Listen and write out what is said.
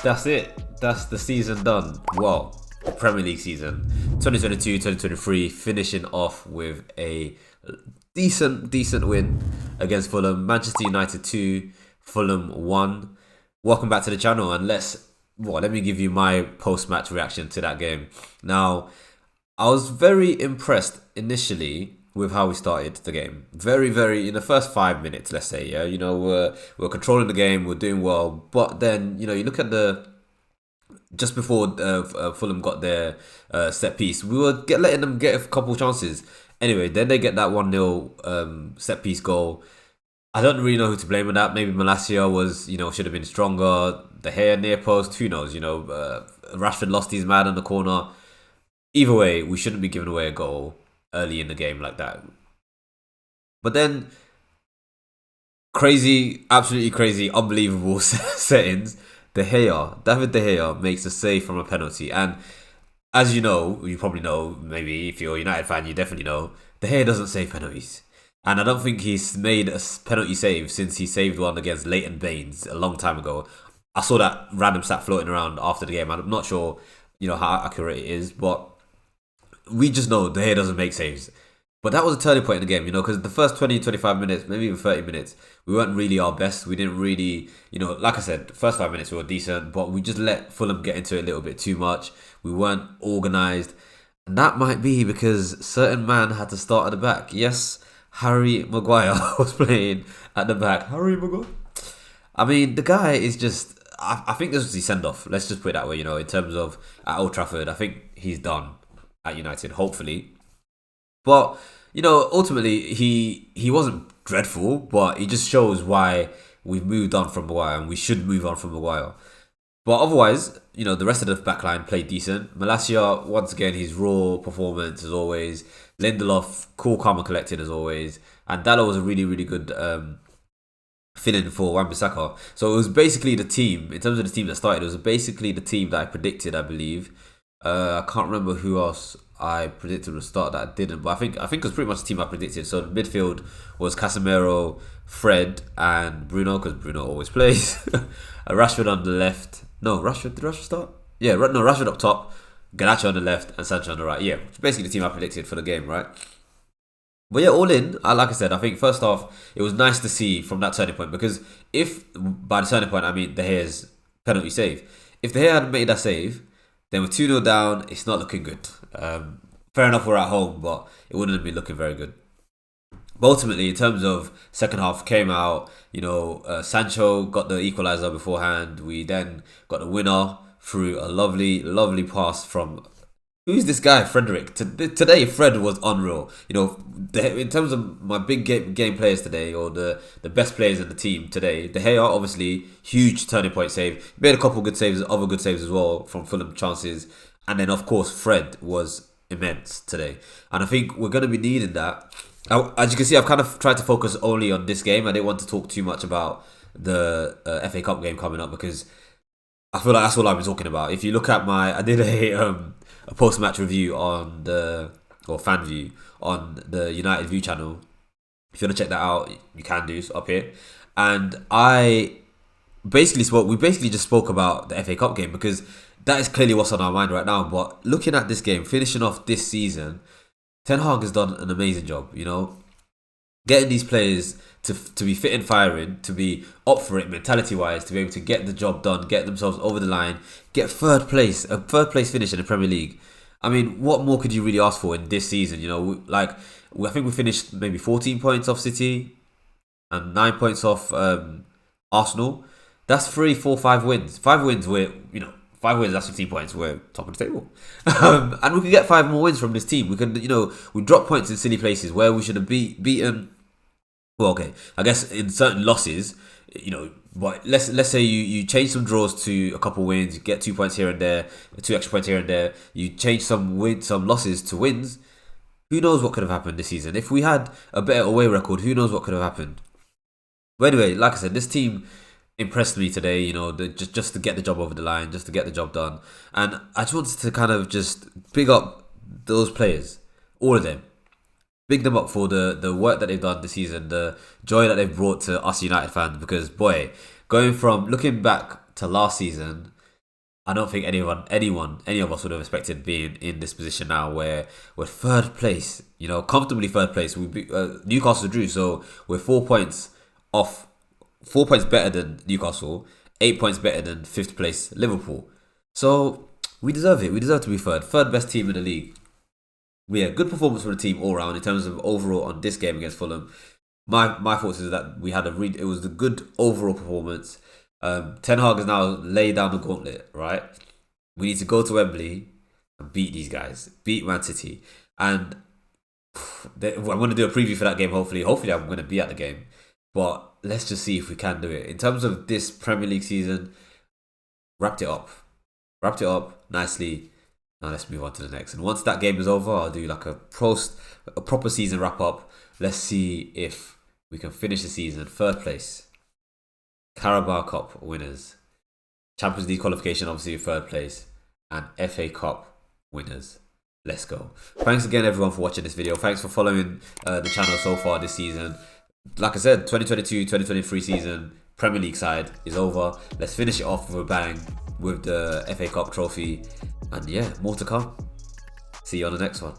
That's it. That's the season done. Well, Premier League season 2022-2023 finishing off with a decent win against Fulham. Manchester United 2, Fulham 1. Welcome back to the channel, and let me give you my post-match reaction to that game. Now, I was very impressed initially with how we started the game. Very in the first 5 minutes, let's say. Yeah, we're controlling the game, we're doing well, but then you look at the just before Fulham got their set piece, we were letting them get a couple chances. Anyway, then they get that 1-0 set piece goal. I don't really know who to blame on that. Maybe Malacia was, should have been stronger. The hair near post, who knows? Rashford lost his man in the corner. Either way, we shouldn't be giving away a goal early in the game like that. But then, absolutely crazy, unbelievable settings. David De Gea makes a save from a penalty. And as you know, you probably know, maybe if you're a United fan, you definitely know, De Gea doesn't save penalties. And I don't think he's made a penalty save since he saved one against Leighton Baines a long time ago. I saw that random stat floating around after the game. I'm not sure, how accurate it is, but we just know De Gea doesn't make saves. But that was a turning point in the game, because the first 20, 25 minutes, maybe even 30 minutes, we weren't really our best. We didn't really, like I said, the first 5 minutes we were decent, but we just let Fulham get into it a little bit too much. We weren't organised. And that might be because certain man had to start at the back. Yes, Harry Maguire was playing at the back. Harry Maguire. I mean, the guy is just, I think this was his send-off. Let's just put it that way, in terms of at Old Trafford. I think he's done at United, hopefully. But, ultimately, he wasn't dreadful, but it just shows why we've moved on from Maguire, and we should move on from Maguire. But otherwise, the rest of the backline played decent. Malacia, once again, his raw performance as always. Lindelof, cool, calm and collected as always. And Dalot was a really good fill-in for Wan-Bissaka. So it was basically the team, in terms of the team that started, it was basically the team that I predicted, I believe. I can't remember who else I predicted would start that I didn't, but I think it was pretty much the team I predicted. So the midfield was Casemiro, Fred, and Bruno, because Bruno always plays. Rashford on the left. No, did Rashford start? Yeah, no, Rashford up top, Garnacho on the left, and Sancho on the right. Yeah, basically the team I predicted for the game, right? But yeah, all in, like I said, I think first off, it was nice to see from that turning point, because if, by the turning point, I mean De Gea's penalty save. If De Gea hadn't made that save, then we're 2-0 down, it's not looking good. Fair enough, we're at home, but it wouldn't have been looking very good. But ultimately, in terms of second half, came out, Sancho got the equaliser beforehand. We then got the winner through a lovely pass from, who's this guy, Frederick? Today, Fred was unreal. In terms of my big game players today, or the best players in the team today, De Gea, obviously, huge turning point save. He made a couple good saves, other good saves as well from Fulham chances. And then, of course, Fred was immense today. And I think we're going to be needing that. As you can see, I've kind of tried to focus only on this game. I didn't want to talk too much about the FA Cup game coming up, because I feel like that's all I've been talking about. If you look at I did a post-match review on fan view on the United View channel. If you want to check that out, you can do, it's up here. And we basically just spoke about the FA Cup game, because that is clearly what's on our mind right now. But looking at this game, finishing off this season, Ten Hag has done an amazing job, getting these players to be fit and firing, to be up for it mentality-wise, to be able to get the job done, get themselves over the line, get a third place finish in the Premier League. I mean, what more could you really ask for in this season? I think we finished maybe 14 points off City and 9 points off Arsenal. That's 3, 4, 5 wins. 5 wins where, 5 wins, that's 15 points. We're top of the table. And we can get 5 more wins from this team. We can, we drop points in silly places where we should have beaten. Well, okay, I guess in certain losses, but let's say you change some draws to a couple wins, you get 2 points here and there, 2 extra points here and there. You change some losses to wins. Who knows what could have happened this season? If we had a better away record, who knows what could have happened? But anyway, like I said, this team impressed me today, just to get the job over the line, just to get the job done. And I just wanted to kind of just big up those players, all of them. Big them up for the work that they've done this season, the joy that they've brought to us United fans. Because, boy, looking back to last season, I don't think any of us would have expected being in this position now, where we're third place, comfortably third place. Newcastle drew, so we're 4 points off, 4 points better than Newcastle, 8 points better than fifth place Liverpool. So we deserve it. We deserve to be third best team in the league. Good performance from the team all round in terms of overall on this game against Fulham. My thoughts is that we had it was a good overall performance. Ten Hag has now laid down the gauntlet, right? We need to go to Wembley and beat these guys, beat Man City, and I'm going to do a preview for that game. Hopefully, I'm going to be at the game. But let's just see if we can do it. In terms of this Premier League season, wrapped it up nicely. Now let's move on to the next. And once that game is over, I'll do like a proper season wrap up. Let's see if we can finish the season third place. Carabao Cup winners, Champions League qualification obviously third place, and FA Cup winners. Let's go. Thanks again everyone for watching this video. Thanks for following the channel so far this season. Like I said, 2022-2023 season Premier League side is over. Let's finish it off with a bang with the FA Cup trophy, and yeah, more to come. See you on the next one.